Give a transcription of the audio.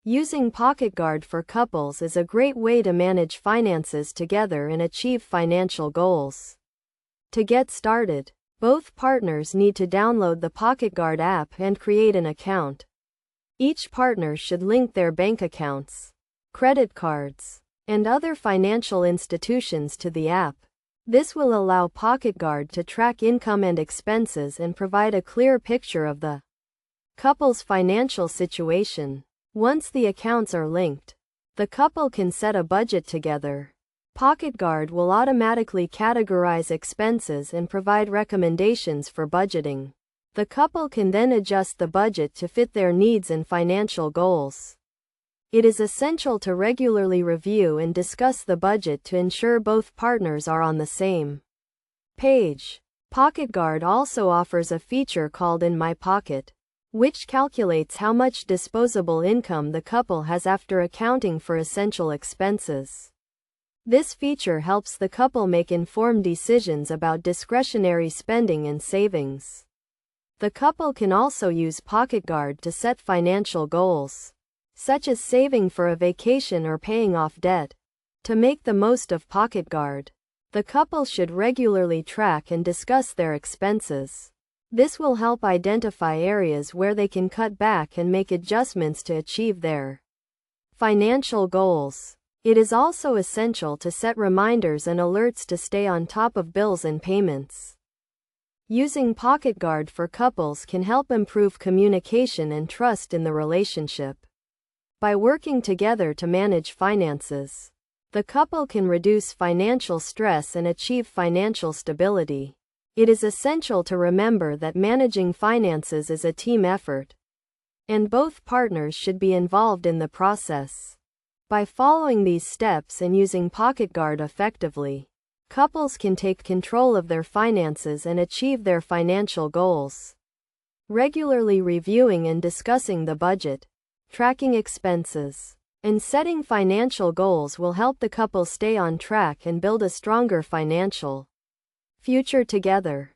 Using Pocketguard for couples is a great way to manage finances together and achieve financial goals. To get started, both partners need to download the Pocketguard app and create an account. Each partner should link their bank accounts, credit cards, and other financial institutions to the app. This will allow Pocketguard to track income and expenses and provide a clear picture of the couple's financial situation. Once the accounts are linked, the couple can set a budget together. Pocketguard will automatically categorize expenses and provide recommendations for budgeting. The couple can then adjust the budget to fit their needs and financial goals. It is essential to regularly review and discuss the budget to ensure both partners are on the same page. Pocketguard also offers a feature called In My Pocket, which calculates how much disposable income the couple has after accounting for essential expenses. This feature helps the couple make informed decisions about discretionary spending and savings. The couple can also use Pocketguard to set financial goals, such as saving for a vacation or paying off debt. To make the most of Pocketguard, the couple should regularly track and discuss their expenses. This will help identify areas where they can cut back and make adjustments to achieve their financial goals. It is also essential to set reminders and alerts to stay on top of bills and payments. Using Pocketguard for couples can help improve communication and trust in the relationship. By working together to manage finances, the couple can reduce financial stress and achieve financial stability. It is essential to remember that managing finances is a team effort, and both partners should be involved in the process. By following these steps and using Pocketguard effectively, couples can take control of their finances and achieve their financial goals. Regularly reviewing and discussing the budget, tracking expenses, and setting financial goals will help the couple stay on track and build a stronger financial future together.